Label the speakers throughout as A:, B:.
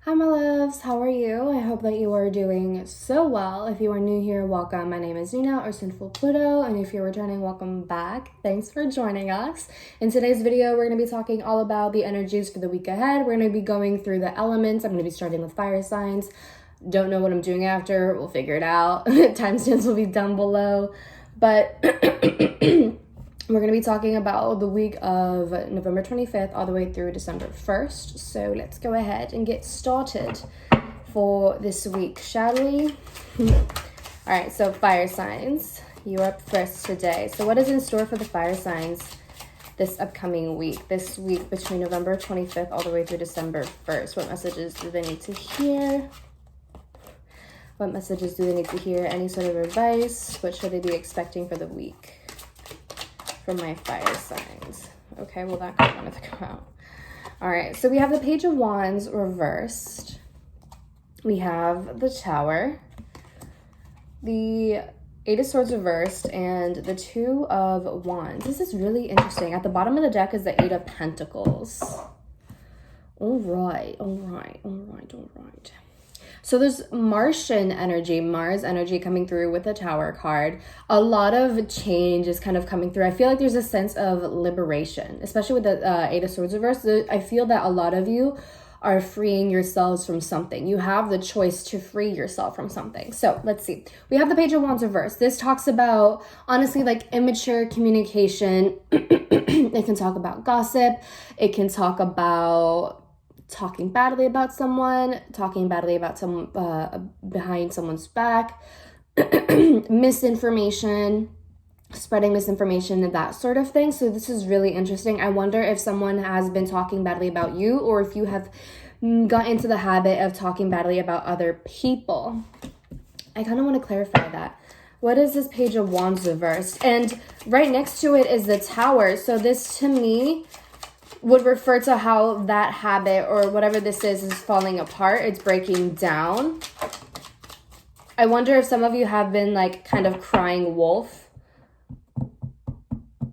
A: Hi my loves, how are you? I hope that you are doing so well. If you are new here, welcome. My name is Nina or Sinfulpluto, and if you're returning, welcome back. Thanks for joining us. In today's video, we're going to be talking all about the energies for the week ahead. We're going to be going through the elements. I'm going to be starting with fire signs. Don't know what I'm doing after. We'll figure it out. Timestamps will be down below. But we're going to be talking about the week of November 25th all the way through December 1st. So let's go ahead and get started for this week, shall we? All right, so fire signs. You're up first today. So what is in store for the fire signs this upcoming week? This week between November 25th all the way through December 1st. What messages do they need to hear? What messages do they need to hear? Any sort of advice? What should they be expecting for the week? For my fire signs. Okay, well that card wanted to come out. All right, so we have the Page of Wands reversed. We have the Tower, the Eight of Swords reversed, and the Two of Wands. This is really interesting. At the bottom of the deck is the Eight of Pentacles. All right. So there's Martian energy, Mars energy coming through with the Tower card. A lot of change is kind of coming through. I feel like there's a sense of liberation, especially with the Eight of Swords reversed. I feel that a lot of you are freeing yourselves from something. You have the choice to free yourself from something. So let's see. We have the Page of Wands reversed. This talks about, honestly, like immature communication. It can talk about gossip. It can talk about talking badly about someone, talking badly about someone behind someone's back, misinformation, spreading misinformation and that sort of thing. So this is really interesting. I wonder if someone has been talking badly about you, or if you have got into the habit of talking badly about other people. I kind of want to clarify that. What is this Page of Wands reversed? And right next to it is the Tower. So this to me would refer to how that habit or whatever this is falling apart. It's breaking down. I wonder if some of you have been like kind of crying wolf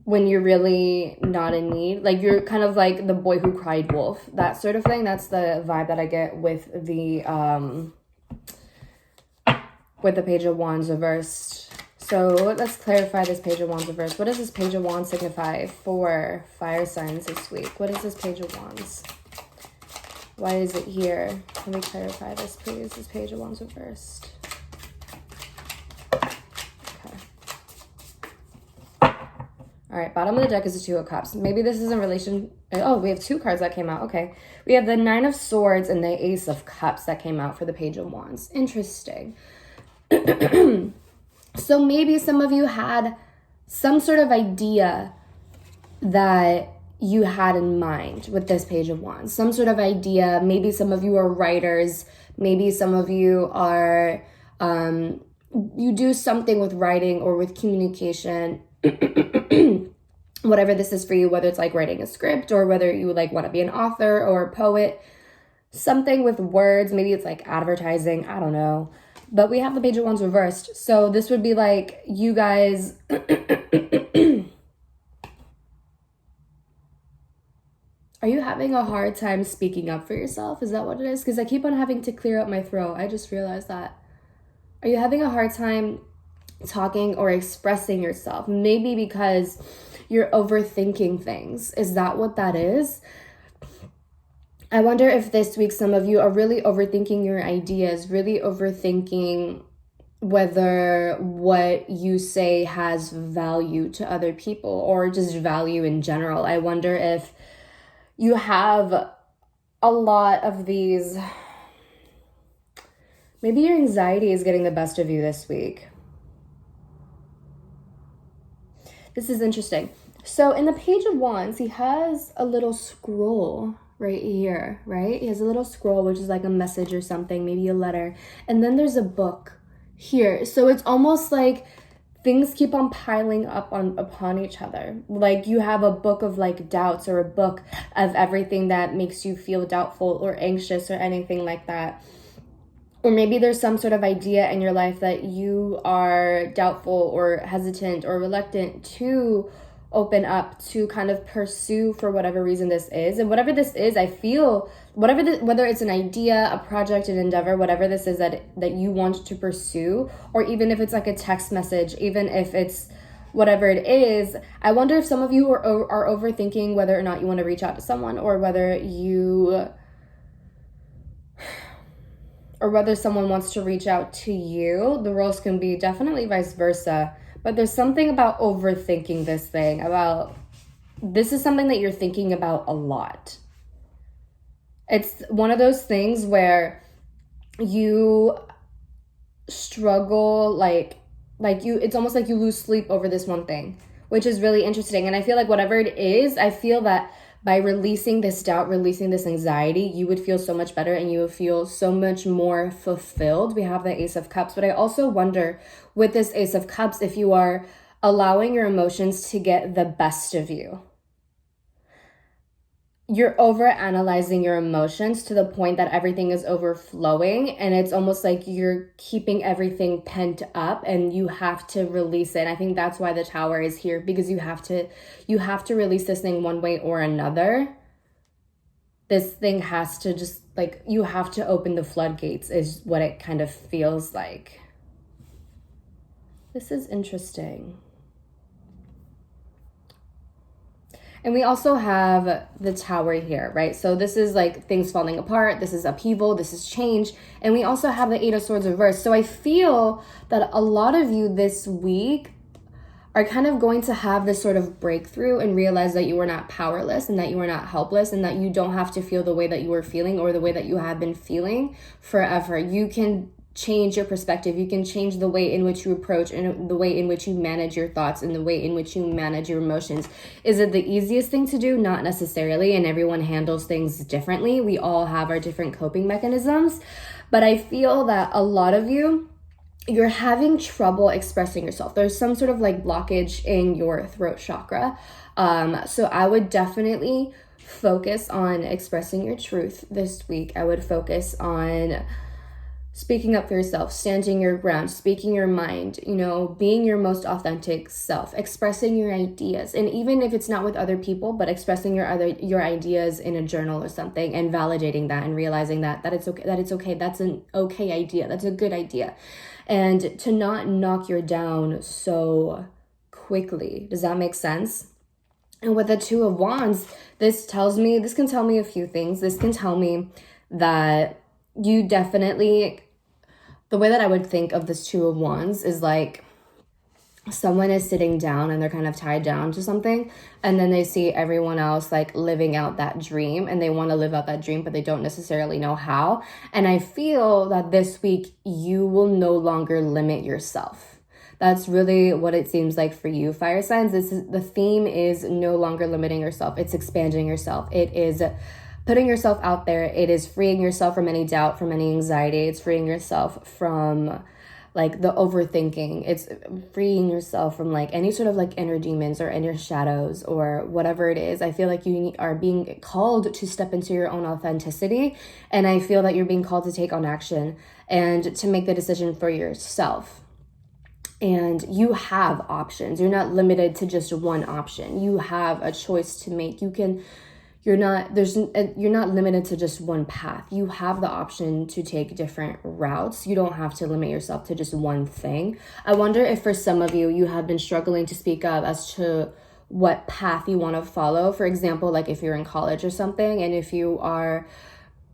A: when you're really not in need. Like you're kind of like the boy who cried wolf, that sort of thing. That's the vibe that I get with the Page of Wands reversed. So let's clarify this Page of Wands reversed. What does this Page of Wands signify for fire signs this week? What is this Page of Wands? Why is it here? Can we clarify this, please? This Page of Wands reversed. Okay. All right, bottom of the deck is the Two of Cups. Maybe this is in relation... Oh, we have two cards that came out. Okay. We have the Nine of Swords and the Ace of Cups that came out for the Page of Wands. Interesting. So maybe some of you had some sort of idea that you had in mind with this Page of Wands. Some sort of idea. Maybe some of you are writers. Maybe some of you are, you do something with writing or with communication. Whatever this is for you, whether it's like writing a script or whether you like want to be an author or a poet. Something with words. Maybe it's like advertising. I don't know. But we have the Page of Wands reversed. So this would be like you guys... Are you having a hard time speaking up for yourself? Is that what it is? Because I keep on having to clear up my throat. I just realized that. Are you having a hard time talking or expressing yourself? Maybe because you're overthinking things. Is that what that is? I wonder if this week some of you are really overthinking your ideas, really overthinking whether what you say has value to other people or just value in general. I wonder if you have a lot of these... Maybe your anxiety is getting the best of you this week. This is interesting. So in the Page of Wands, he has a little scroll right here, right? He has a little scroll, which is like a message or something, maybe a letter. And then there's a book here. So it's almost like things keep on piling up upon each other. Like you have a book of like doubts or a book of everything that makes you feel doubtful or anxious or anything like that. Or maybe there's some sort of idea in your life that you are doubtful or hesitant or reluctant to open up to kind of pursue for whatever reason this is. And whatever this is, I feel whether it's an idea, a project, an endeavor, whatever this is that you want to pursue, or even if it's like a text message, even if it's whatever it is, I wonder if some of you are overthinking whether or not you want to reach out to someone, or whether someone wants to reach out to you. The roles can be definitely vice versa, but there's something about overthinking this thing, about this is something that you're thinking about a lot. It's one of those things where you struggle, it's almost like you lose sleep over this one thing, which is really interesting. And I feel like whatever it is, I feel that by releasing this doubt, releasing this anxiety, you would feel so much better and you would feel so much more fulfilled. We have the Ace of Cups, but I also wonder with this Ace of Cups, if you are allowing your emotions to get the best of you. You're over-analyzing your emotions to the point that everything is overflowing, and it's almost like you're keeping everything pent up and you have to release it. And I think that's why the Tower is here, because you have to release this thing one way or another. This thing has to just, like, you have to open the floodgates is what it kind of feels like. This is interesting. And we also have the Tower here, right? So this is like things falling apart. This is upheaval. This is change. And we also have the Eight of Swords reversed. So I feel that a lot of you this week are kind of going to have this sort of breakthrough and realize that you are not powerless and that you are not helpless and that you don't have to feel the way that you were feeling or the way that you have been feeling forever. You can change your perspective. You can change the way in which you approach and the way in which you manage your thoughts and the way in which you manage your emotions. Is it the easiest thing to do? Not necessarily, and everyone handles things differently. We all have our different coping mechanisms, but I feel that a lot of you're having trouble expressing yourself. There's some sort of like blockage in your throat chakra. So I would definitely focus on expressing your truth this week. I would focus on speaking up for yourself, standing your ground, speaking your mind, being your most authentic self, expressing your ideas. And even if it's not with other people, but expressing your ideas in a journal or something and validating that and realizing that it's okay. That's an okay idea. That's a good idea. And to not knock you down so quickly. Does that make sense? And with the Two of Wands, this can tell me a few things. This can tell me that you definitely, the way that I would think of this Two of Wands is like someone is sitting down and they're kind of tied down to something, and then they see everyone else like living out that dream and they want to live out that dream, but they don't necessarily know how. And I feel that this week you will no longer limit yourself. That's really what it seems like for you, fire signs. The theme is no longer limiting yourself. It's expanding yourself. It is putting yourself out there. It is freeing yourself from any doubt, from any anxiety. It's freeing yourself from like the overthinking. It's freeing yourself from like any sort of like inner demons or inner shadows or whatever it is. I feel like you are being called to step into your own authenticity. And I feel that you're being called to take on action and to make the decision for yourself. And you have options. You're not limited to just one option. You have a choice to make. You're not limited to just one path. You have the option to take different routes. You don't have to limit yourself to just one thing. I wonder if for some of you, you have been struggling to speak up as to what path you want to follow. For example, like if you're in college or something, and if you are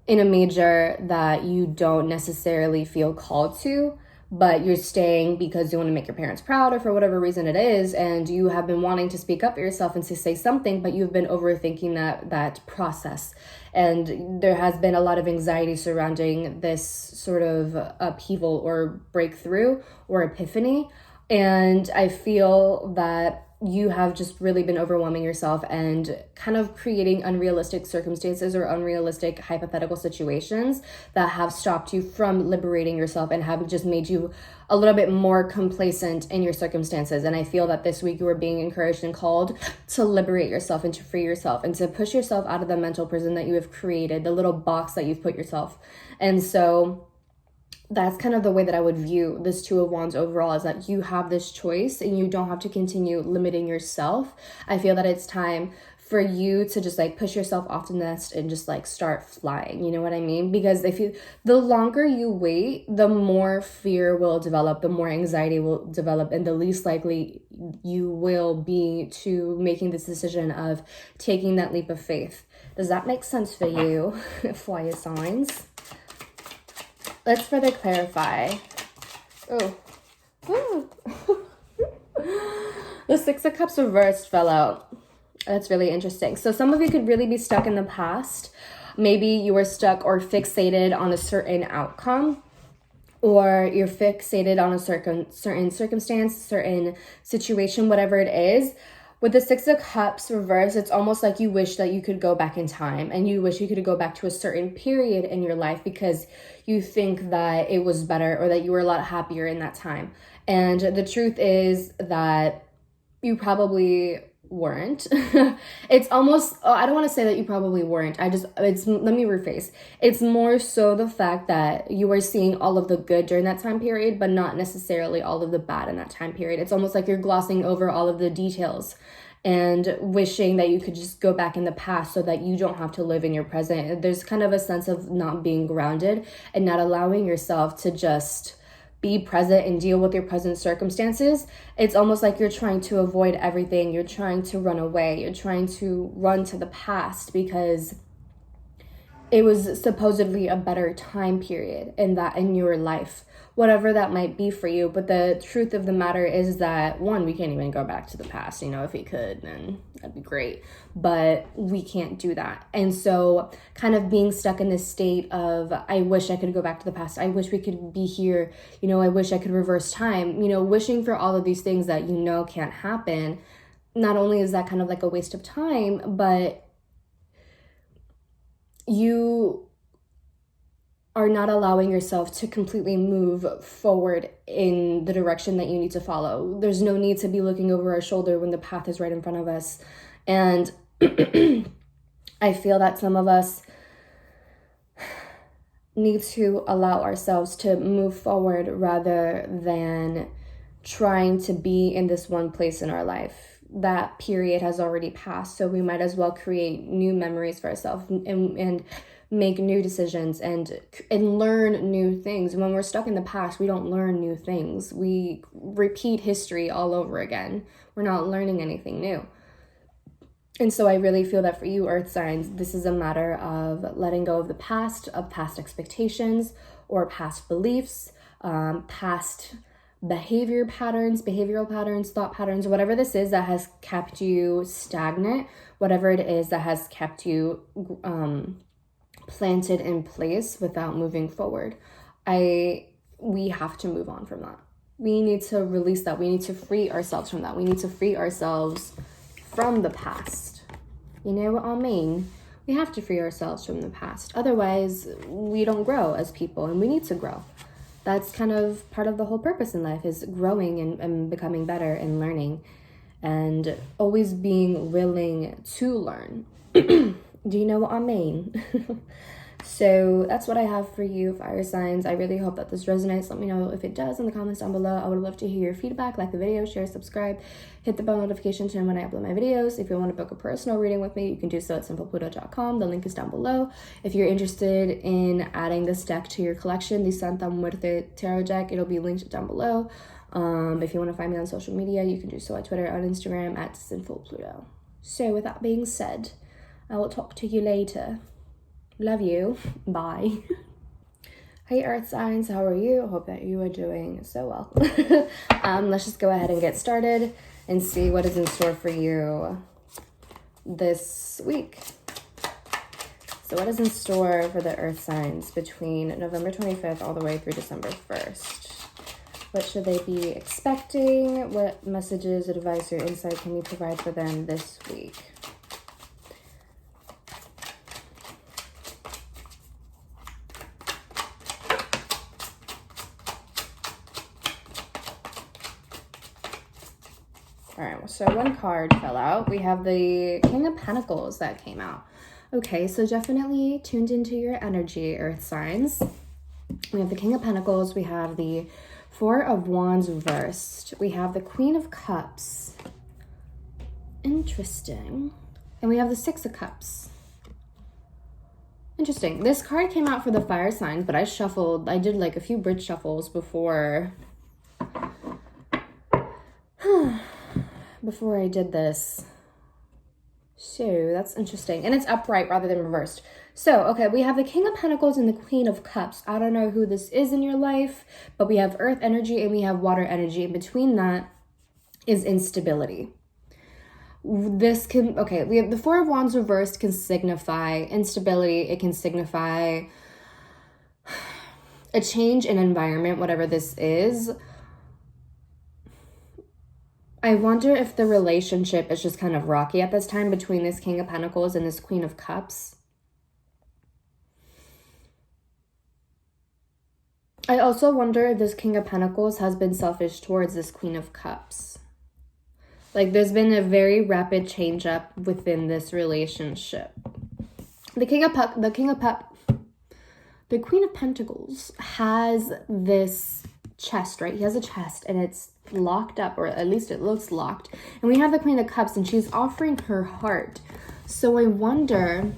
A: in a major that you don't necessarily feel called to, but you're staying because you want to make your parents proud or for whatever reason it is, and you have been wanting to speak up for yourself and to say something, but you've been overthinking that process. And there has been a lot of anxiety surrounding this sort of upheaval or breakthrough or epiphany. And I feel that you have just really been overwhelming yourself and kind of creating unrealistic circumstances or unrealistic hypothetical situations that have stopped you from liberating yourself and have just made you a little bit more complacent in your circumstances. And I feel that this week you are being encouraged and called to liberate yourself and to free yourself and to push yourself out of the mental prison that you have created, the little box that you've put yourself. And so that's kind of the way that I would view this Two of Wands overall, is that you have this choice and you don't have to continue limiting yourself. I feel that it's time for you to just like push yourself off the nest and just like start flying. You know what I mean? Because the longer you wait, the more fear will develop, the more anxiety will develop, and the least likely you will be to making this decision of taking that leap of faith. Does that make sense for you, fire signs? Let's further clarify. Oh. The Six of Cups reversed fell out. That's really interesting. So some of you could really be stuck in the past. Maybe you were stuck or fixated on a certain outcome, or you're fixated on a certain circumstance, certain situation, whatever it is. With the Six of Cups reverse, it's almost like you wish that you could go back in time, and you wish you could go back to a certain period in your life because you think that it was better or that you were a lot happier in that time. And the truth is that you probably weren't. It's almost, I don't want to say that you probably weren't. Let me rephrase. It's more so the fact that you were seeing all of the good during that time period, but not necessarily all of the bad in that time period. It's almost like you're glossing over all of the details and wishing that you could just go back in the past so that you don't have to live in your present. There's kind of a sense of not being grounded and not allowing yourself to just be present and deal with your present circumstances. It's almost like you're trying to avoid everything. You're trying to run away. You're trying to run to the past because it was supposedly a better time period in your life, whatever that might be for you. But the truth of the matter is that, one, we can't even go back to the past. You know, if we could, then that'd be great. But we can't do that. And so kind of being stuck in this state of, I wish I could go back to the past. I wish we could be here. You know, I wish I could reverse time. You know, wishing for all of these things that you know can't happen. Not only is that kind of like a waste of time, but you are not allowing yourself to completely move forward in the direction that you need to follow. There's no need to be looking over our shoulder when the path is right in front of us. And I feel that some of us need to allow ourselves to move forward rather than trying to be in this one place in our life. That period has already passed, so we might as well create new memories for ourselves and make new decisions and learn new things. When we're stuck in the past, we don't learn new things. We repeat history all over again. We're not learning anything new. And so I really feel that for you, Earth signs, this is a matter of letting go of the past, of past expectations or past beliefs, past behavioral patterns, thought patterns, whatever this is that has kept you stagnant, whatever it is that has kept you planted in place without moving forward. We have to move on from that. We need to release that. We need to free ourselves from that. We need to free ourselves from the past. You know what I mean? We have to free ourselves from the past. Otherwise, we don't grow as people, and we need to grow. That's kind of part of the whole purpose in life, is growing and becoming better and learning and always being willing to learn. Do you know what I mean? So that's what I have for you, fire signs. I really hope that this resonates. Let me know if it does in the comments down below. I would love to hear your feedback. Like the video, share, subscribe, hit the bell notification to know when I upload my videos. If you want to book a personal reading with me, you can do so at sinfulpluto.com. The link is down below. If you're interested in adding this deck to your collection, the Santa Muerte Tarot deck, it'll be linked down below. If you want to find me on social media, you can do so at Twitter, on Instagram at Sinfulpluto. So with that being said, I will talk to you later. Love you. Bye. Hey Earth signs, how are you? I hope that you are doing so well. Let's just go ahead and get started and see what is in store for you this week. So what is in store for the Earth signs between November 25th all the way through December 1st? What should they be expecting? What messages, advice, or insight can we provide for them this week? All right, so one card fell out. We have the King of Pentacles that came out. Okay, so definitely tuned into your energy, Earth signs. We have the King of Pentacles. We have the Four of Wands reversed. We have the Queen of Cups. Interesting. And we have the Six of Cups. Interesting. This card came out for the fire signs, but I did like a few bridge shuffles before before I did this. So that's interesting. And it's upright rather than reversed. So, okay, we have the King of Pentacles and the Queen of Cups. I don't know who this is in your life, but we have earth energy and we have water energy. In between that is instability. This can, okay, we have the Four of Wands reversed can signify instability. It can signify a change in environment, whatever this is. I wonder if the relationship is just kind of rocky at this time between this King of Pentacles and this Queen of Cups. I also wonder if this King of Pentacles has been selfish towards this Queen of Cups. Like there's been a very rapid change up within this relationship. The Queen of Pentacles has this chest, right? He has a chest and it's locked up, or at least it looks locked. And we have the Queen of Cups and she's offering her heart. So I wonder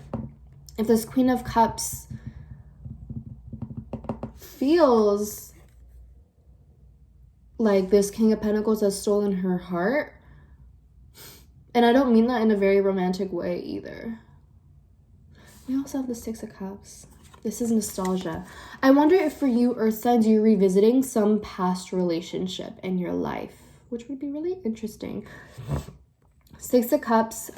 A: if this Queen of Cups feels like this King of Pentacles has stolen her heart. And I don't mean that in a very romantic way either. We also have the Six of Cups. This is nostalgia. I wonder if for you, Earth signs, you're revisiting some past relationship in your life, which would be really interesting. Six of Cups.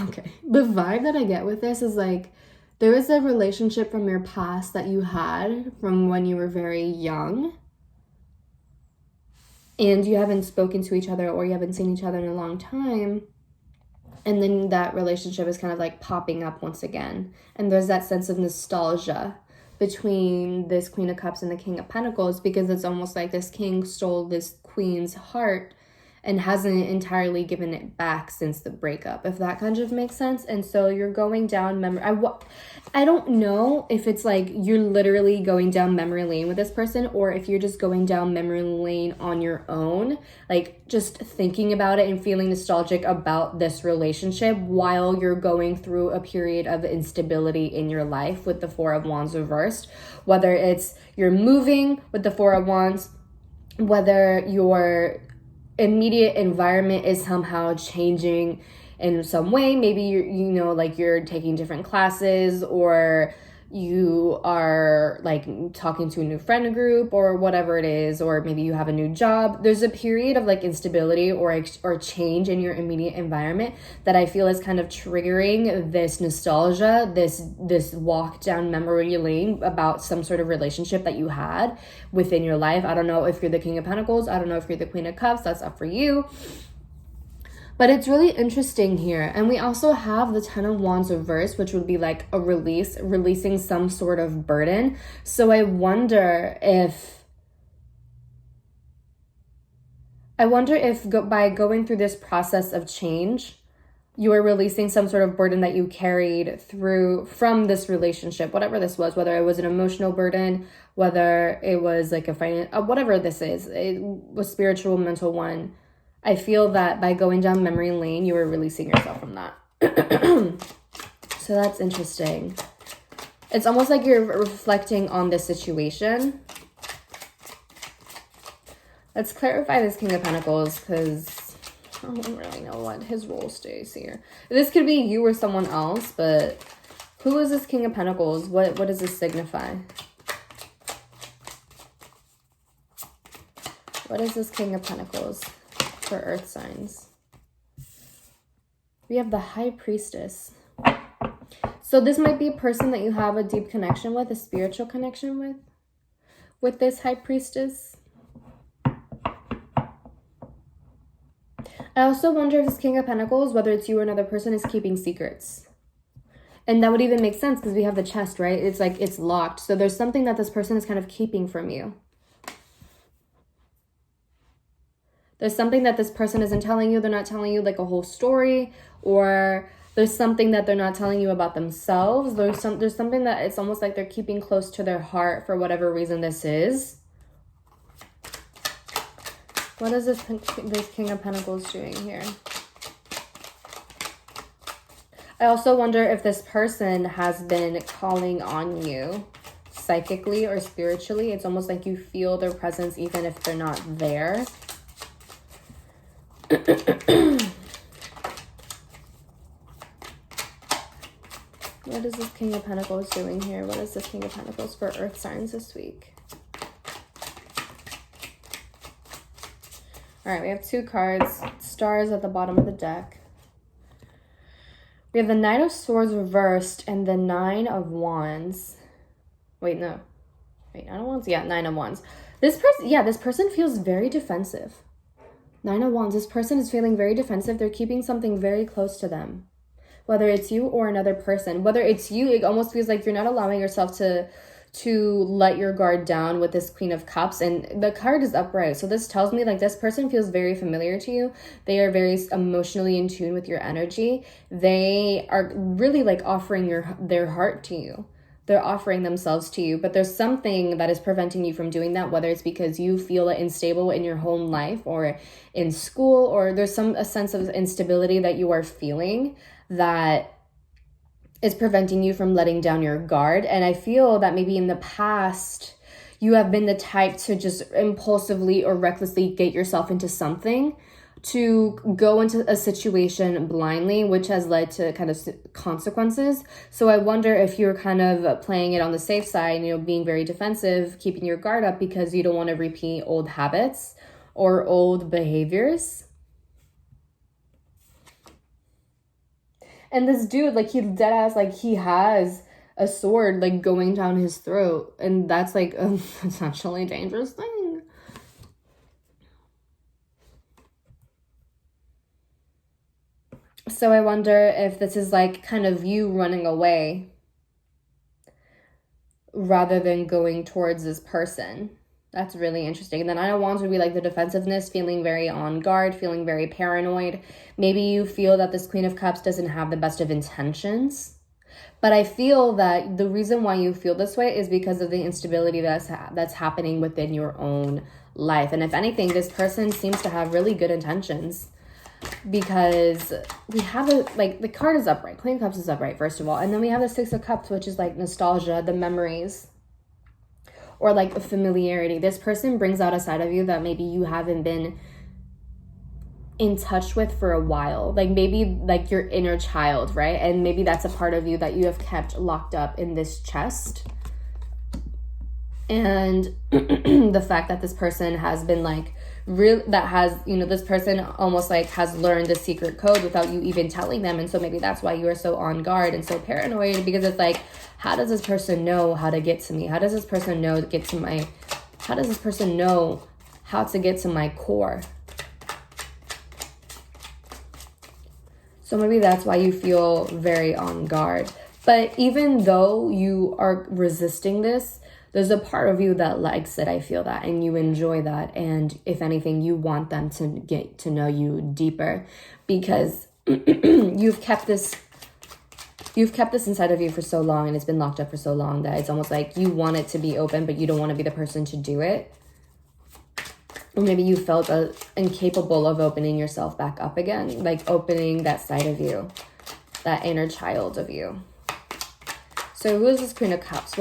A: Okay. The vibe that I get with this is like, there is a relationship from your past that you had from when you were very young. And you haven't spoken to each other or you haven't seen each other in a long time. And then that relationship is kind of like popping up once again. And there's that sense of nostalgia between this Queen of Cups and the King of Pentacles, because it's almost like this king stole this queen's heart and hasn't entirely given it back since the breakup, if that kind of makes sense. And so you're going down memory. I don't know if it's like you're literally going down memory lane with this person, or if you're just going down memory lane on your own, like just thinking about it and feeling nostalgic about this relationship while you're going through a period of instability in your life with the Four of Wands reversed. Whether it's you're moving with the Four of Wands, whether your immediate environment is somehow changing in some way. Maybe you're taking different classes, or you are like talking to a new friend group or whatever it is, or maybe you have a new job. There's a period of like instability or change in your immediate environment that I feel is kind of triggering this nostalgia, this walk down memory lane about some sort of relationship that you had within your life. I don't know if you're the King of Pentacles. I don't know if you're the Queen of Cups. That's up for you. But it's really interesting here. And we also have the Ten of Wands reversed, which would be like a releasing some sort of burden. So I wonder if by going through this process of change, you are releasing some sort of burden that you carried through from this relationship, whatever this was, whether it was an emotional burden, whether it was like a whatever this is, it was spiritual, mental one. I feel that by going down memory lane, you are releasing yourself from that. So that's interesting. It's almost like you're reflecting on this situation. Let's clarify this King of Pentacles, because I don't really know what his role stays here. This could be you or someone else, but who is this King of Pentacles? What does this signify? What is this King of Pentacles for Earth signs? We have the High Priestess. So this might be a person that you have a deep connection with, a spiritual connection with this High Priestess. I also wonder if this King of Pentacles, whether it's you or another person, is keeping secrets. And that would even make sense because we have the chest, right? It's like it's locked. So there's something that this person is kind of keeping from you. There's something that this person isn't telling you. They're not telling you like a whole story, or there's something that they're not telling you about themselves. There's something that it's almost like they're keeping close to their heart for whatever reason this is. What is this King of Pentacles doing here? I also wonder if this person has been calling on you psychically or spiritually. It's almost like you feel their presence even if they're not there. What is this King of Pentacles doing here? What is this King of Pentacles for Earth signs this week? All right, we have 2 cards. Stars at the bottom of the deck. We have the Knight of Swords reversed and the 9 of Wands. Wait, no. Wait, 9 of Wands? Yeah, 9 of Wands. This person feels very defensive. 9 of Wands. This person is feeling very defensive. They're keeping something very close to them. Whether it's you or another person. Whether it's you, it almost feels like you're not allowing yourself to let your guard down with this Queen of Cups. And the card is upright. So this tells me like this person feels very familiar to you. They are very emotionally in tune with your energy. They are really like offering their heart to you. They're offering themselves to you, but there's something that is preventing you from doing that, whether it's because you feel unstable in your home life or in school, or there's a sense of instability that you are feeling that is preventing you from letting down your guard. And I feel that maybe in the past, you have been the type to just impulsively or recklessly get yourself into something, to go into a situation blindly, which has led to kind of consequences. So I wonder if you're kind of playing it on the safe side, you know, being very defensive, keeping your guard up because you don't want to repeat old habits or old behaviors. And this dude, like, he's dead ass, like, he has a sword, like, going down his throat. And that's, like, a potentially dangerous thing. So I wonder if this is, like, kind of you running away rather than going towards this person. That's really interesting. And then Nine of Wands would be like the defensiveness, feeling very on guard, feeling very paranoid. Maybe you feel that this Queen of Cups doesn't have the best of intentions. But I feel that the reason why you feel this way is because of the instability that's happening within your own life. And if anything, this person seems to have really good intentions, because we have the card is upright. Queen of Cups is upright, first of all. And then we have the Six of Cups, which is like nostalgia, the memories, or like a familiarity. This person brings out a side of you that maybe you haven't been in touch with for a while. Like maybe like your inner child, right? And maybe that's a part of you that you have kept locked up in this chest. And the fact that this person has been like this person almost like has learned the secret code without you even telling them. And so maybe that's why you are so on guard and so paranoid, because it's like, how does this person know how to get to me? How does this person know how does this person know how to get to my core? So maybe that's why you feel very on guard. But even though you are resisting this, there's a part of you that likes it. I feel that, and you enjoy that. And if anything, you want them to get to know you deeper, because you've kept this inside of you for so long, and it's been locked up for so long that it's almost like you want it to be open, but you don't want to be the person to do it. Or maybe you felt incapable of opening yourself back up again, like opening that side of you, that inner child of you. So who is this Queen of Cups?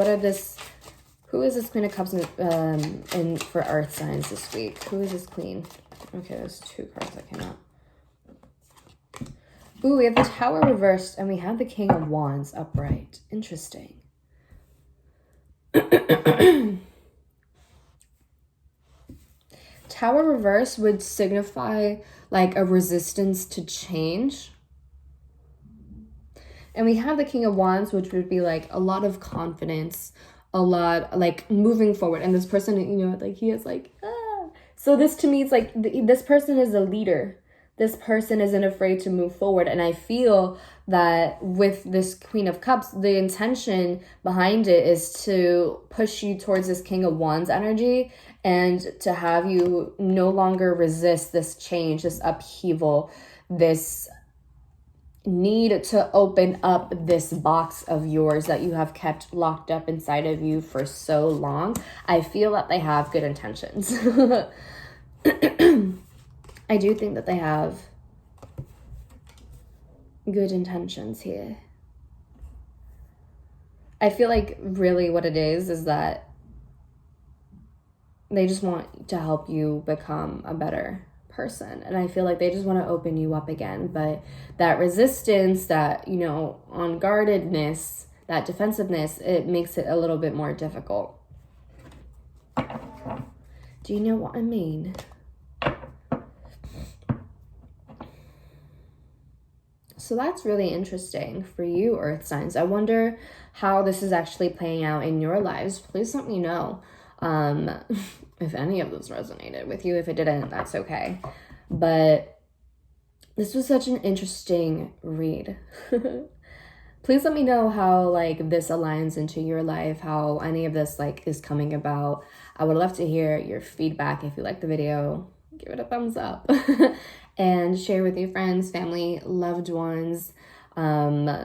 A: Who is this Queen of Cups in for Earth signs this week? Who is this Queen? Okay, there's two cards that came out. Ooh, we have the Tower reversed, and we have the King of Wands upright. Interesting. Tower reverse would signify like a resistance to change. And we have the King of Wands, which would be like a lot of confidence, a lot like moving forward. And this person, you know, like he is like, ah. So this to me, it's like this person is a leader. This person isn't afraid to move forward. And I feel that with this Queen of Cups, the intention behind it is to push you towards this King of Wands energy, and to have you no longer resist this change, this upheaval, this need to open up this box of yours that you have kept locked up inside of you for so long. I feel that they have good intentions. I do think that they have good intentions here. I feel like really what it is that they just want to help you become a better person. And I feel like they just want to open you up again. But that resistance, that, you know, on guardedness, that defensiveness, it makes it a little bit more difficult. Do you know what I mean? So that's really interesting for you, Earth signs. I wonder how this is actually playing out in your lives. Please let me know if any of this resonated with you. If it didn't, that's okay. But this was such an interesting read. Please let me know how like this aligns into your life, how any of this like is coming about. I would love to hear your feedback. If you like the video, give it a thumbs up. And share with your friends, family, loved ones, partners,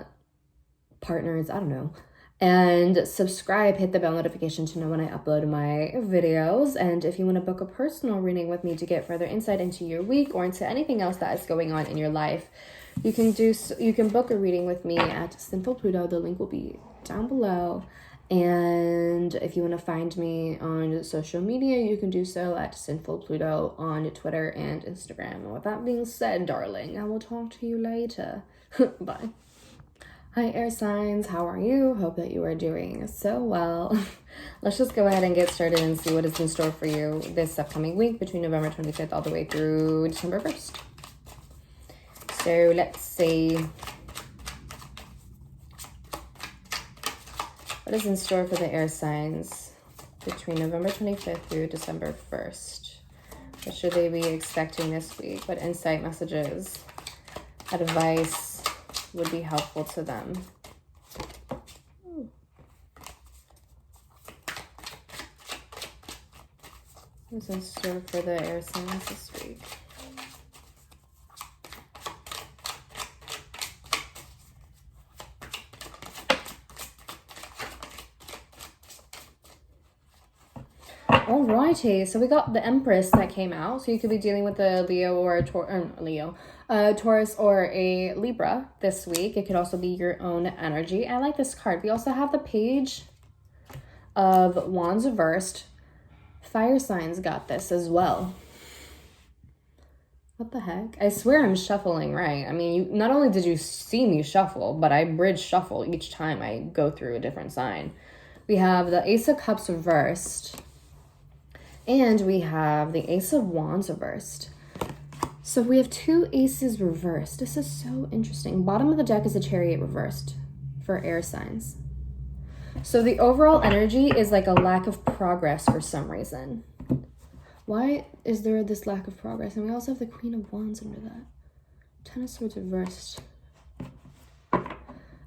A: I don't know. And subscribe, hit the bell notification to know when I upload my videos. And if you want to book a personal reading with me to get further insight into your week or into anything else that is going on in your life, you can book a reading with me at Sinfulpluto. The link will be down below. And if you want to find me on social media, you can do so at Sinfulpluto on Twitter and Instagram. And with that being said, darling, I will talk to you later. Bye. Hi, air signs. How are you? Hope that you are doing so well. Let's just go ahead and get started and see what is in store for you this upcoming week between November 25th all the way through December 1st. So let's see. What is in store for the air signs between November 25th through December 1st? What should they be expecting this week? What insight, messages, advice would be helpful to them? What's in store for the air signs this week? Alrighty, so we got the Empress that came out. So you could be dealing with a Leo or a Taurus or a Libra this week. It could also be your own energy. I like this card. We also have the Page of Wands reversed. Fire signs got this as well. What the heck? I swear I'm shuffling right. I mean, not only did you see me shuffle, but I bridge shuffle each time I go through a different sign. We have the Ace of Cups reversed. And we have the Ace of Wands reversed. So we have two aces reversed. This is so interesting. Bottom of the deck is a Chariot reversed for air signs. So the overall energy is like a lack of progress for some reason. Why is there this lack of progress? And we also have the Queen of Wands under that. Ten of Swords reversed.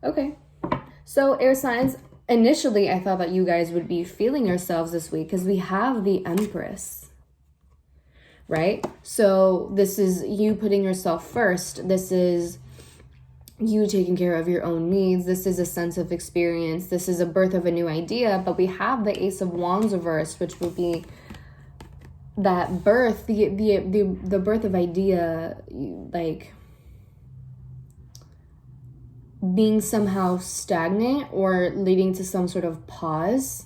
A: Okay. So air signs, initially I thought that you guys would be feeling yourselves this week because we have the Empress, right? So this is you putting yourself first. This is you taking care of your own needs. This is a sense of experience. This is a birth of a new idea. But we have the Ace of Wands reversed, which will be that birth, the birth of idea, like being somehow stagnant or leading to some sort of pause.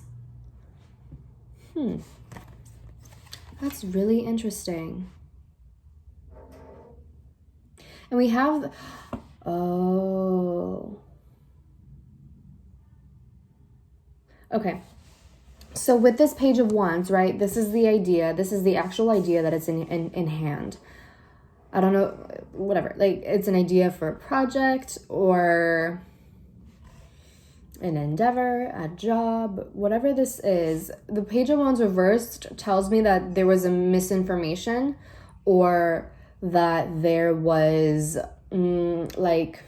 A: That's really interesting. And we have, oh. Okay. So with this Page of Wands, right, this is the idea. This is the actual idea that it's in hand. I don't know, whatever. Like, it's an idea for a project or an endeavor, a job, whatever this is. The Page of Wands reversed tells me that there was a misinformation or that there was, like,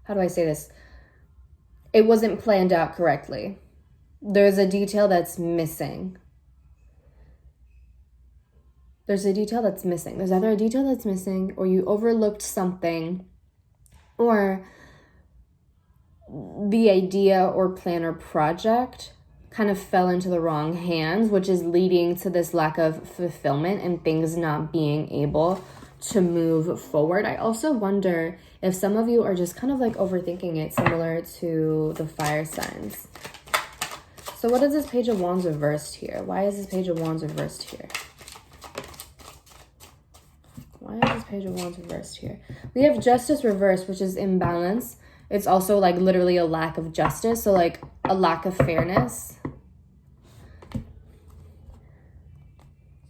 A: how do I say this? It wasn't planned out correctly. There's a detail that's missing. There's a detail that's missing. There's either a detail that's missing or you overlooked something or the idea or plan or project kind of fell into the wrong hands, which is leading to this lack of fulfillment and things not being able to move forward. I also wonder if some of you are just kind of like overthinking it, similar to the fire signs. So what is this Page of Wands reversed here? Why is this Page of Wands reversed here? Why is this Page of Wands reversed here? We have Justice reversed, which is imbalance. It's also like literally a lack of justice. So like a lack of fairness.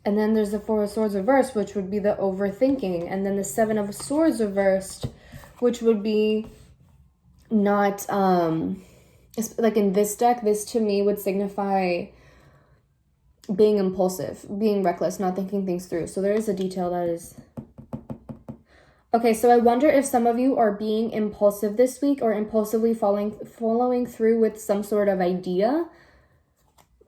A: And then there's the Four of Swords reversed, which would be the overthinking. And then the Seven of Swords reversed, which would be not, like in this deck, this to me would signify being impulsive, being reckless, not thinking things through. So there is a detail that is... Okay, so I wonder if some of you are being impulsive this week or impulsively following through with some sort of idea,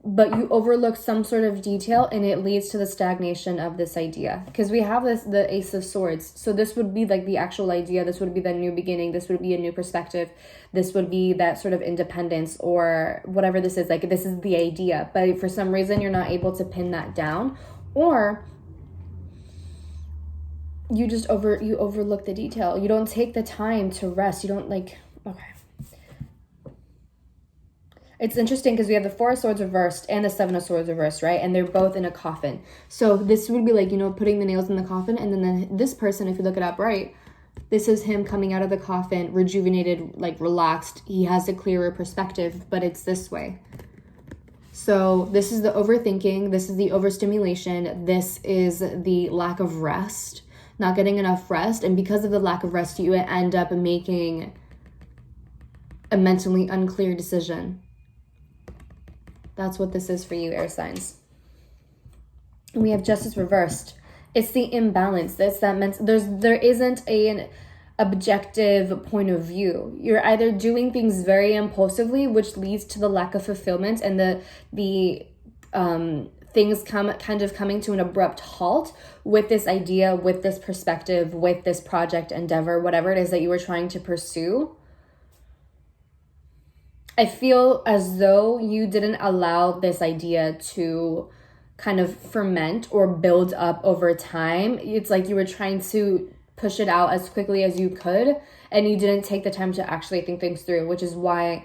A: but you overlook some sort of detail and it leads to the stagnation of this idea. Because we have the Ace of Swords. So this would be like the actual idea. This would be the new beginning. This would be a new perspective. This would be that sort of independence or whatever this is. Like this is the idea. But for some reason, you're not able to pin that down. Or you just overlook the detail. You don't take the time to rest. You don't like, okay. It's interesting because we have the Four of Swords reversed and the Seven of Swords reversed, right? And they're both in a coffin. So this would be like, you know, putting the nails in the coffin. And then this person, if you look it up right, this is him coming out of the coffin, rejuvenated, like relaxed. He has a clearer perspective, but it's this way. So this is the overthinking. This is the overstimulation. This is the lack of rest, not getting enough rest. And because of the lack of rest, you end up making a mentally unclear decision. That's what this is for you, air signs. And we have Justice reversed. It's the imbalance. That's that there isn't an objective point of view. You're either doing things very impulsively, which leads to the lack of fulfillment and the things kind of coming to an abrupt halt with this idea, with this perspective, with this project, endeavor, whatever it is that you were trying to pursue. I feel as though you didn't allow this idea to kind of ferment or build up over time. It's like you were trying to push it out as quickly as you could, and you didn't take the time to actually think things through, which is why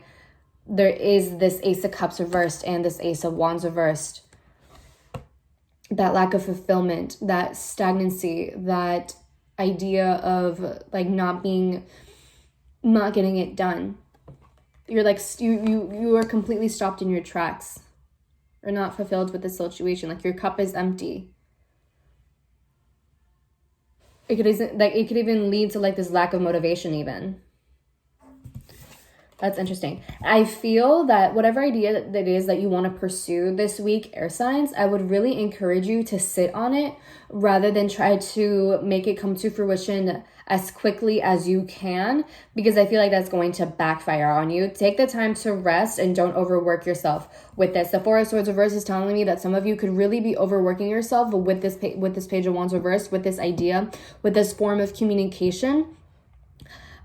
A: there is this Ace of Cups reversed and this Ace of Wands reversed. That lack of fulfillment, that stagnancy, that idea of like not getting it done. You're like, you are completely stopped in your tracks or not fulfilled with the situation. Like your cup is empty. It could even lead to like this lack of motivation even. That's interesting. I feel that whatever idea that is that you want to pursue this week, air signs, I would really encourage you to sit on it rather than try to make it come to fruition as quickly as you can, because I feel like that's going to backfire on you. Take the time to rest and don't overwork yourself with this. The Four of Swords reversed is telling me that some of you could really be overworking yourself with this Page of Wands reversed, with this idea, with this form of communication.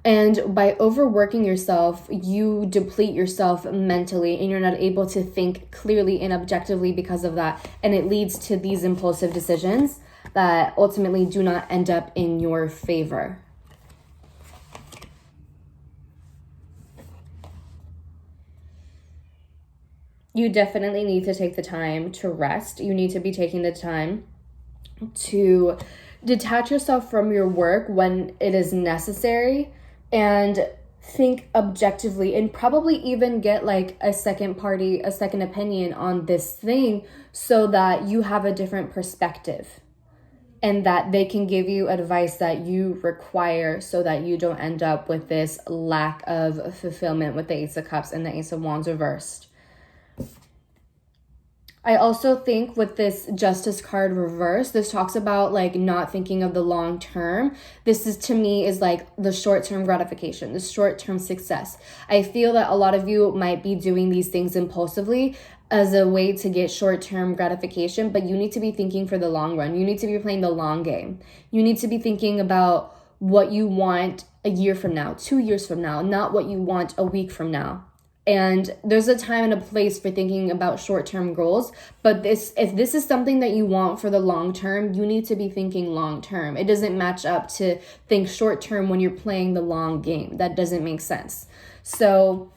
A: And by overworking yourself, you deplete yourself mentally and you're not able to think clearly and objectively because of that. And it leads to these impulsive decisions that ultimately do not end up in your favor. You definitely need to take the time to rest. You need to be taking the time to detach yourself from your work when it is necessary and think objectively, and probably even get like a second opinion on this thing so that you have a different perspective and that they can give you advice that you require so that you don't end up with this lack of fulfillment with the Ace of Cups and the Ace of Wands reversed. I also think with this Justice card reverse, this talks about like not thinking of the long term. This is, to me, is like the short-term gratification, the short-term success. I feel that a lot of you might be doing these things impulsively as a way to get short-term gratification, but you need to be thinking for the long run. You need to be playing the long game. You need to be thinking about what you want a year from now, 2 years from now, not what you want a week from now. And there's a time and a place for thinking about short-term goals. But if this is something that you want for the long term, you need to be thinking long term. It doesn't match up to think short term when you're playing the long game. That doesn't make sense. So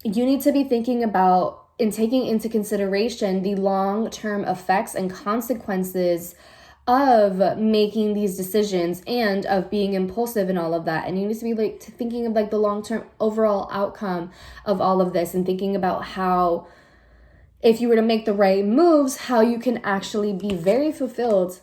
A: you need to be thinking about and taking into consideration the long-term effects and consequences of making these decisions and of being impulsive and all of that. And you need to be like thinking of like the long-term overall outcome of all of this, and thinking about how, if you were to make the right moves, how you can actually be very fulfilled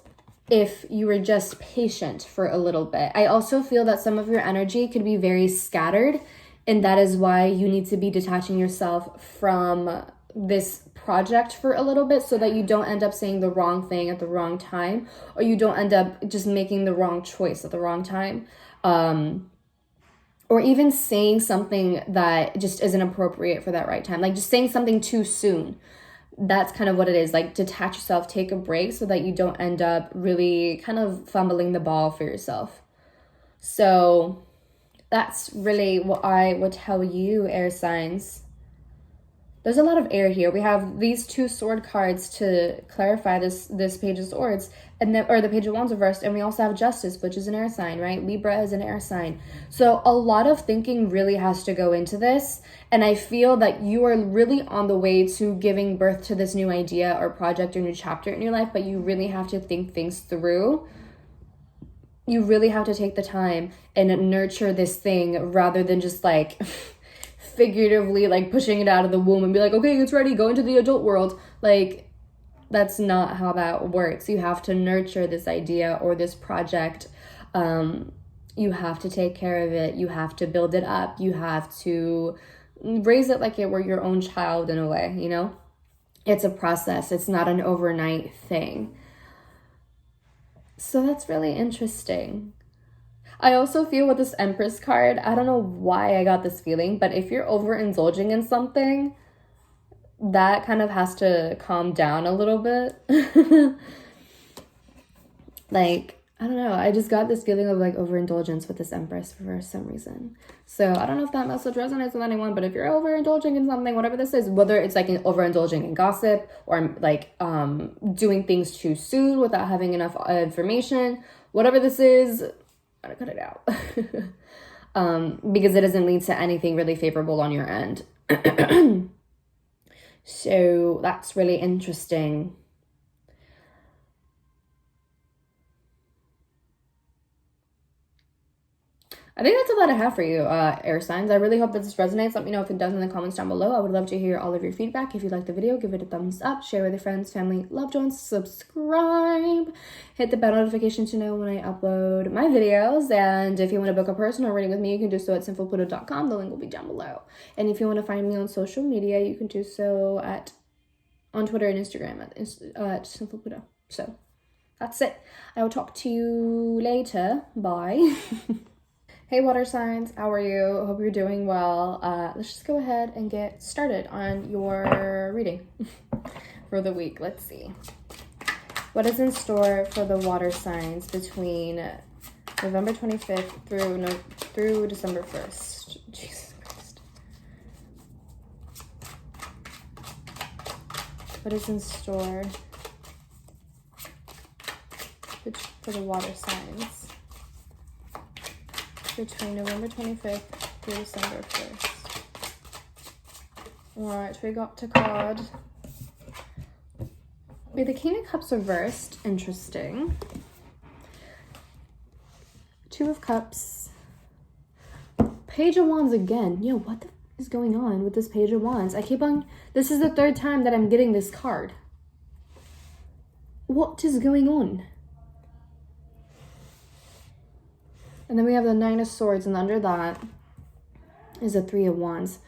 A: if you were just patient for a little bit. I also feel that some of your energy could be very scattered, and that is why you need to be detaching yourself from this project for a little bit, so that you don't end up saying the wrong thing at the wrong time, or you don't end up just making the wrong choice at the wrong time, or even saying something that just isn't appropriate for that right time, like just saying something too soon. That's kind of what it is. Like, detach yourself, take a break, so that you don't end up really kind of fumbling the ball for yourself. So that's really what I would tell you, air signs. There's a lot of air here. We have these 2 sword cards to clarify this Page of Swords, and then, or the Page of Wands reversed, and we also have Justice, which is an air sign, right? Libra is an air sign. So a lot of thinking really has to go into this, and I feel that you are really on the way to giving birth to this new idea or project or new chapter in your life, but you really have to think things through. You really have to take the time and nurture this thing, rather than just like figuratively like pushing it out of the womb and be like, okay, it's ready, go into the adult world. Like, that's not how that works. You have to nurture this idea or this project. You have to take care of it. You have to build it up. You have to raise it like it were your own child in a way, you know? It's a process. It's not an overnight thing. So that's really interesting. I also feel with this Empress card, I don't know why I got this feeling, but if you're overindulging in something, that kind of has to calm down a little bit. Like, I don't know, I just got this feeling of like overindulgence with this Empress for some reason. So I don't know if that message resonates with anyone, but if you're overindulging in something, whatever this is, whether it's like overindulging in gossip or like doing things too soon without having enough information, whatever this is, gotta cut it out. Because it doesn't lead to anything really favorable on your end. So that's really interesting. I think that's all that I have for you, air signs. I really hope that this resonates. Let me know if it does in the comments down below. I would love to hear all of your feedback. If you liked the video, give it a thumbs up, share with your friends, family, loved ones, subscribe, hit the bell notification to know when I upload my videos. And if you want to book a personal reading with me, you can do so at sinfulpluto.com. The link will be down below. And if you want to find me on social media, you can do so on Twitter and Instagram at Sinfulpluto. So that's it. I will talk to you later. Bye. Hey water signs, how are you? Hope you're doing well. Let's just go ahead and get started on your reading for the week. Let's see. What is in store for the water signs between November 25th through December 1st? Jesus Christ. What is in store for the water signs between November 25th through December 1st. Alright, we got to card. The King of Cups reversed. Interesting. 2 of Cups. Page of Wands again. Yo, what the is going on with this Page of Wands? This is the 3rd time that I'm getting this card. What is going on? And then we have the 9 of Swords, and under that is the 3 of Wands.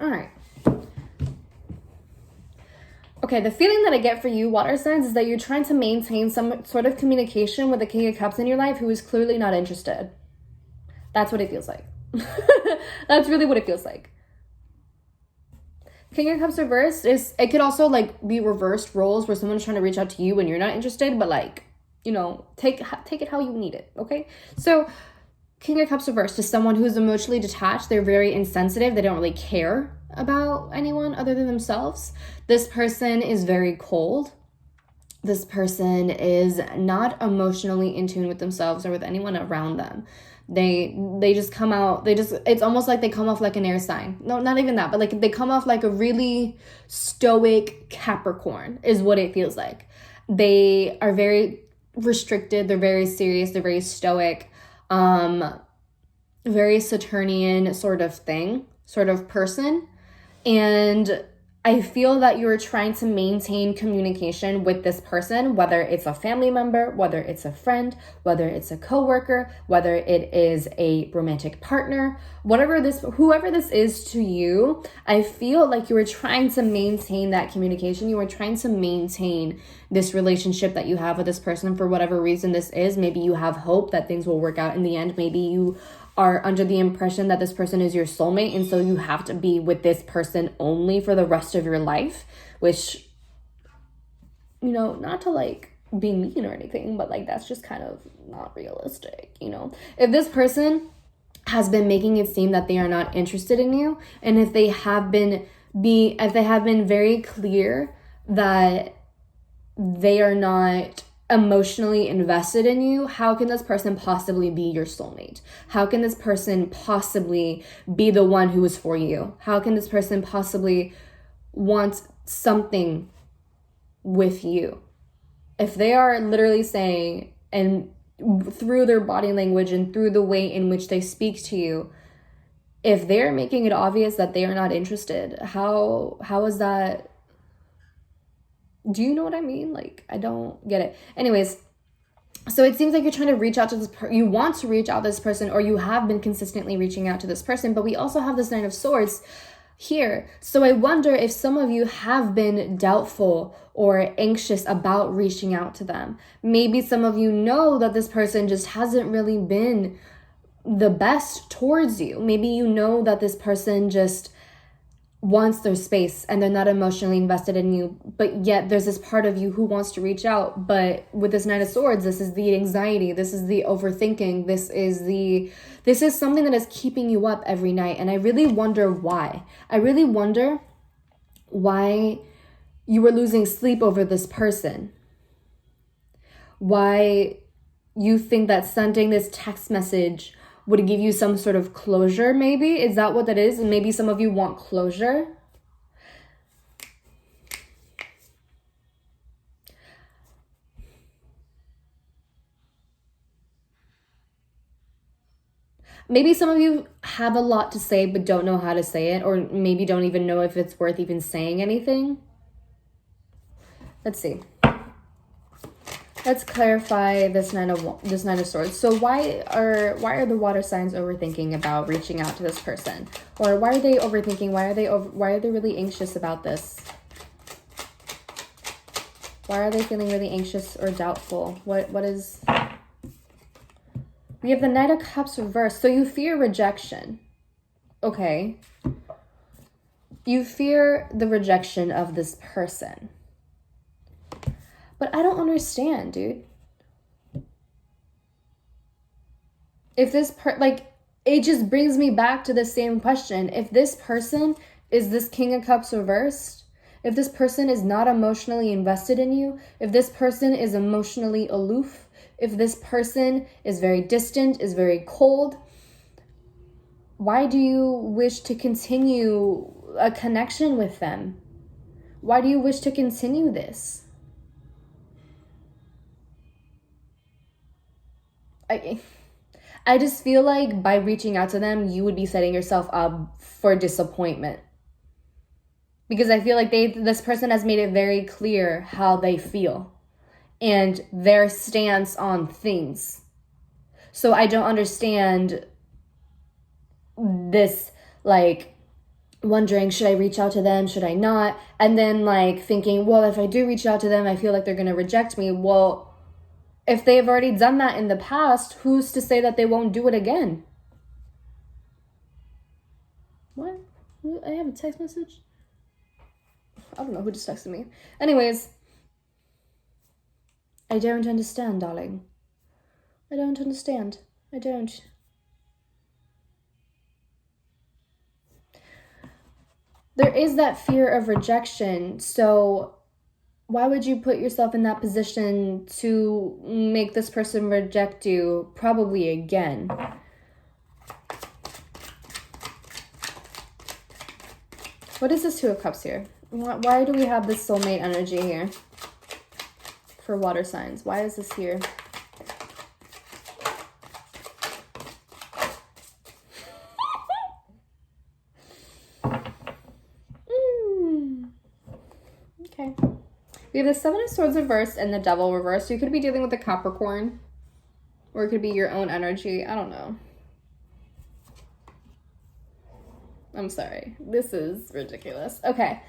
A: Alright. Okay, the feeling that I get for you, water signs, is that you're trying to maintain some sort of communication with the King of Cups in your life who is clearly not interested. That's what it feels like. That's really what it feels like. King of Cups reversed it could also like be reversed roles where someone's trying to reach out to you and you're not interested, but like you know, take it how you need it, okay? So King of Cups reversed is someone who's emotionally detached. They're very insensitive. They don't really care about anyone other than themselves. This person is very cold. This person is not emotionally in tune with themselves or with anyone around them. They just come out, it's almost like they come off like an air sign. No, not even that, but like they come off like a really stoic Capricorn is what it feels like. They are very restricted. They're very serious. They're very stoic. Very Saturnian sort of person. And I feel that you're trying to maintain communication with this person, whether it's a family member, whether it's a friend, whether it's a coworker, whether it is a romantic partner, whoever this is to you. I feel like you were trying to maintain that communication. You were trying to maintain this relationship that you have with this person for whatever reason this is. Maybe you have hope that things will work out in the end. Maybe you are under the impression that this person is your soulmate, and so you have to be with this person only for the rest of your life, which, you know, not to like be mean or anything, but like that's just kind of not realistic, you know. If this person has been making it seem that they are not interested in you, and if they have been very clear that they are not emotionally invested in you, how can this person possibly be your soulmate? How can this person possibly be the one who is for you? How can this person possibly want something with you? If they are literally saying, and through their body language and through the way in which they speak to you, if they're making it obvious that they are not interested, how is that? Do you know what I mean? Like, I don't get it. Anyways, so it seems like you're trying to reach out to this you want to reach out to this person, or you have been consistently reaching out to this person, but we also have this Nine of Swords here. So I wonder if some of you have been doubtful or anxious about reaching out to them. Maybe some of you know that this person just hasn't really been the best towards you. Maybe you know that this person just wants their space and they're not emotionally invested in you, but yet there's this part of you who wants to reach out. But with this Nine of Swords, this is the anxiety, this is the overthinking, this is something that is keeping you up every night. And I really wonder why. I really wonder why you were losing sleep over this person. Why you think that sending this text message would give you some sort of closure, maybe? Is that what that is? And maybe some of you want closure. Maybe some of you have a lot to say but don't know how to say it, or maybe don't even know if it's worth even saying anything. Let's see. Let's clarify this Nine of Swords. So why are the water signs overthinking about reaching out to this person? Or why are they overthinking? Why are they really anxious about this? Why are they feeling really anxious or doubtful? What is... We have the Knight of Cups reversed. So you fear rejection. Okay. You fear the rejection of this person. But I don't understand, dude. If this it just brings me back to the same question. If this person is this King of Cups reversed, if this person is not emotionally invested in you, if this person is emotionally aloof, if this person is very distant, is very cold, why do you wish to continue a connection with them? Why do you wish to continue this? I just feel like by reaching out to them, you would be setting yourself up for disappointment. Because I feel like this person has made it very clear how they feel and their stance on things. So I don't understand this, like, wondering, should I reach out to them? Should I not? And then, like, thinking, well, if I do reach out to them, I feel like they're going to reject me. Well, if they've already done that in the past, who's to say that they won't do it again? What? I have a text message? I don't know who just texted me. Anyways, I don't understand, darling. I don't understand. I don't. There is that fear of rejection. So why would you put yourself in that position to make this person reject you probably again? What is this Two of Cups here? Why do we have this soulmate energy here for water signs? Why is this here? Okay. We have the Seven of Swords reversed and the Devil reversed. You could be dealing with a Capricorn. Or it could be your own energy. I don't know. I'm sorry. This is ridiculous. Okay.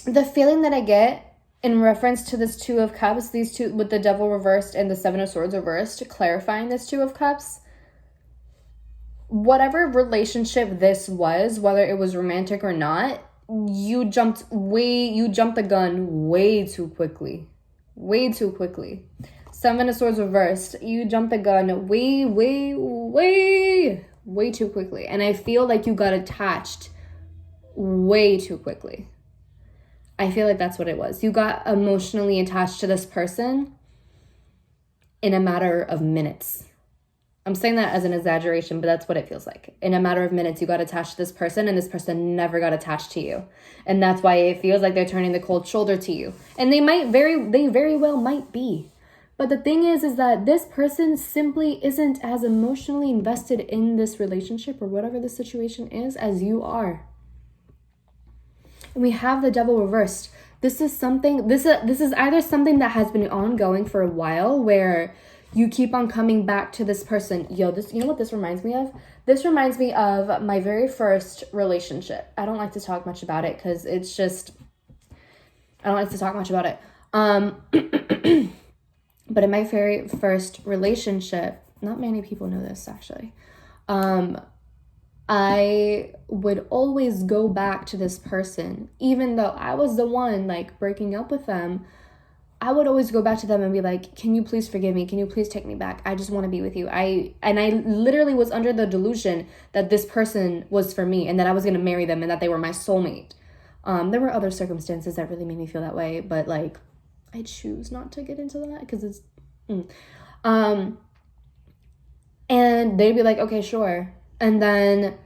A: The feeling that I get in reference to this Two of Cups, these two with the Devil reversed and the Seven of Swords reversed, clarifying this Two of Cups, whatever relationship this was, whether it was romantic or not, you jumped the gun way too quickly. Way too quickly. Seven of Swords reversed. You jumped the gun way too quickly. And I feel like you got attached way too quickly. I feel like that's what it was. You got emotionally attached to this person in a matter of minutes. I'm saying that as an exaggeration, but that's what it feels like. In a matter of minutes, you got attached to this person and this person never got attached to you. And that's why it feels like they're turning the cold shoulder to you. And they very well might be. But the thing is that this person simply isn't as emotionally invested in this relationship or whatever the situation is as you are. And we have the Devil reversed. This is either something that has been ongoing for a while where you keep on coming back to this person. You know what this reminds me of? This reminds me of my very first relationship. I don't like to talk much about it because it's just, I don't like to talk much about it. But in my very first relationship, not many people know this actually, I would always go back to this person, even though I was the one like breaking up with them. I would always go back to them and be like, can you please forgive me? Can you please take me back? I just want to be with you. I literally was under the delusion that this person was for me and that I was going to marry them and that they were my soulmate. There were other circumstances that really made me feel that way, but like, I choose not to get into that because it's, and they'd be like, okay, sure. And then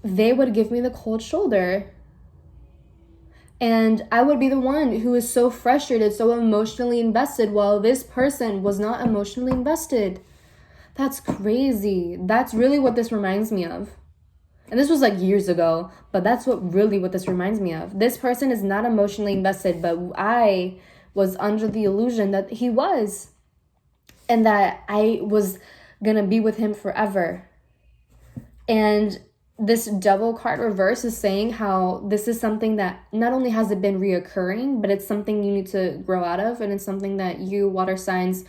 A: they would give me the cold shoulder. And I would be the one who was so frustrated, so emotionally invested, while this person was not emotionally invested. That's crazy. That's really what this reminds me of. And this was like years ago, but that's what this reminds me of. This person is not emotionally invested, but I was under the illusion that he was. And that I was gonna be with him forever. And this Devil card reverse is saying how this is something that not only has it been reoccurring, but it's something you need to grow out of, and it's something that you water signs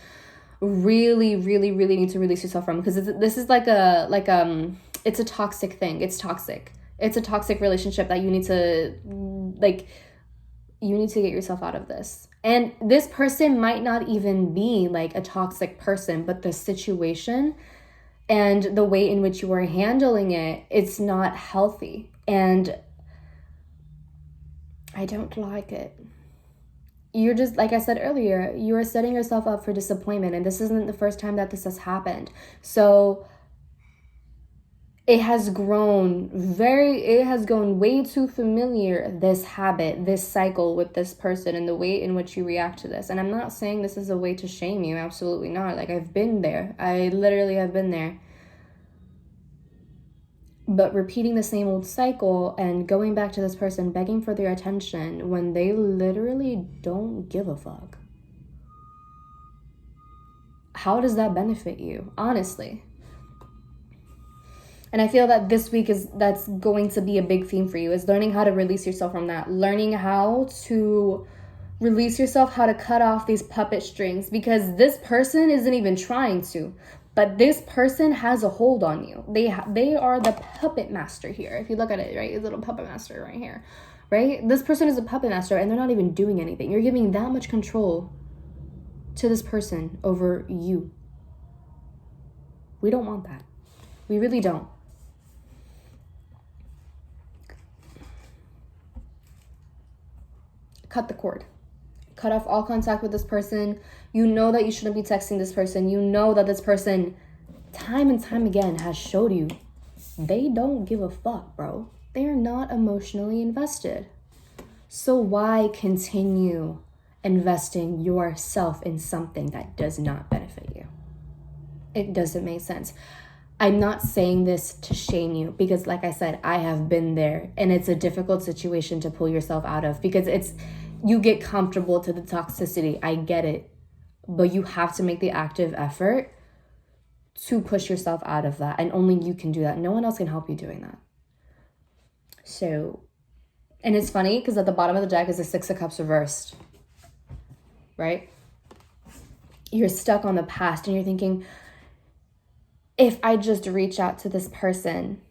A: really need to release yourself from, because this is it's a toxic thing. It's toxic. It's a toxic relationship that you need to get yourself out of this. And this person might not even be like a toxic person, but the situation and the way in which you are handling it, it's not healthy. And I don't like it. You're just, like I said earlier, you are setting yourself up for disappointment. And this isn't the first time that this has happened. So it has grown way too familiar, this habit, this cycle with this person and the way in which you react to this. And I'm not saying this is a way to shame you. Absolutely not. Like, I've been there. I literally have been there. But repeating the same old cycle and going back to this person, begging for their attention when they literally don't give a fuck. How does that benefit you? Honestly. And I feel that this week that's going to be a big theme for you, is learning how to release yourself from that. Learning how to release yourself, how to cut off these puppet strings, because this person isn't even trying to, but this person has a hold on you. They are the puppet master here. If you look at it, right, a little puppet master right here, right? This person is a puppet master and they're not even doing anything. You're giving that much control to this person over you. We don't want that. We really don't. Cut the cord. Cut off all contact with this person. You know that you shouldn't be texting this person. You know that this person, time and time again, has showed you they don't give a fuck, bro. They are not emotionally invested. So why continue investing yourself in something that does not benefit you? It doesn't make sense. I'm not saying this to shame you because, like I said, I have been there, and it's a difficult situation to pull yourself out of because you get comfortable to the toxicity. I get it. But you have to make the active effort to push yourself out of that. And only you can do that. No one else can help you doing that. So, and it's funny because at the bottom of the deck is the Six of Cups reversed. Right? You're stuck on the past and you're thinking, if I just reach out to this person,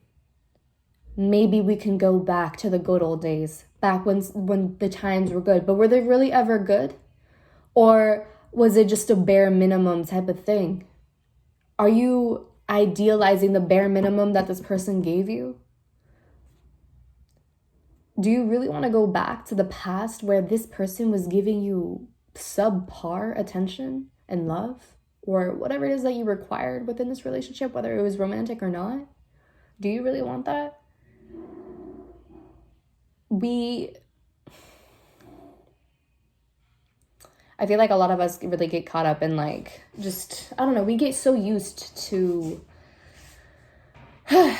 A: maybe we can go back to the good old days, back when the times were good. But were they really ever good? Or was it just a bare minimum type of thing? Are you idealizing the bare minimum that this person gave you? Do you really want to go back to the past where this person was giving you subpar attention and love? Or whatever it is that you required within this relationship, whether it was romantic or not? Do you really want that? I feel like a lot of us really get caught up in like, just, I don't know, we get so used to, I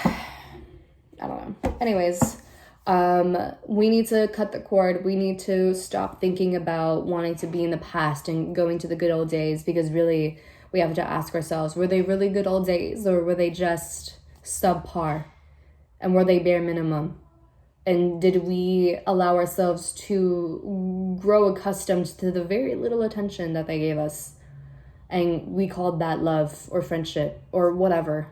A: don't know. Anyways, we need to cut the cord. We need to stop thinking about wanting to be in the past and going to the good old days, because really we have to ask ourselves, were they really good old days, or were they just subpar? And were they bare minimum? And did we allow ourselves to grow accustomed to the very little attention that they gave us? And we called that love or friendship or whatever.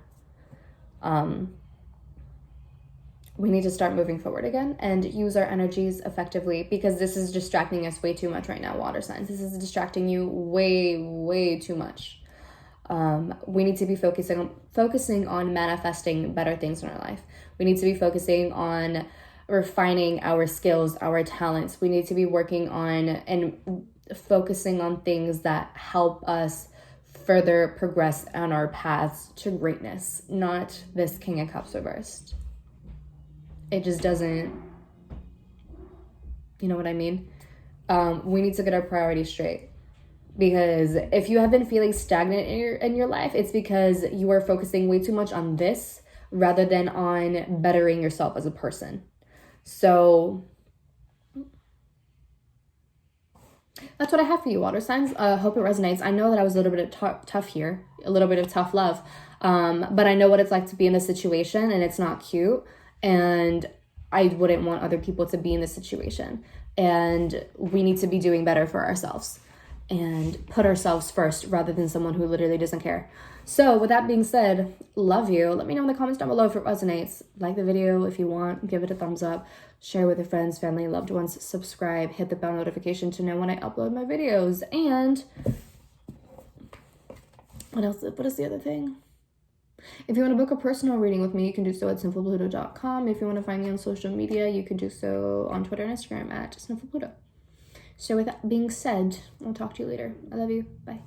A: We need to start moving forward again and use our energies effectively, because this is distracting us way too much right now, water signs. This is distracting you way, way too much. We need to be focusing on manifesting better things in our life. We need to be focusing on refining our skills, our talents. We need to be working on and focusing on things that help us further progress on our paths to greatness, not this King of Cups reversed. It just doesn't, you know what I mean? We need to get our priorities straight, because if you have been feeling stagnant in your life, it's because you are focusing way too much on this rather than on bettering yourself as a person. So that's what I have for you, water signs. Hope it resonates. I know that I was a little bit tough here, a little bit of tough love, but I know what it's like to be in this situation, and it's not cute. And I wouldn't want other people to be in this situation. And we need to be doing better for ourselves and put ourselves first rather than someone who literally doesn't care. So with that being said, love you. Let me know in the comments down below if it resonates. Like the video if you want, give it a thumbs up, share with your friends, family, loved ones, subscribe, hit the bell notification to know when I upload my videos. And what else? What is the other thing? If you want to book a personal reading with me, you can do so at sinfulpluto.com. If you want to find me on social media, you can do so on Twitter and Instagram at Sinfulpluto. So with that being said, I'll talk to you later. I love you. Bye.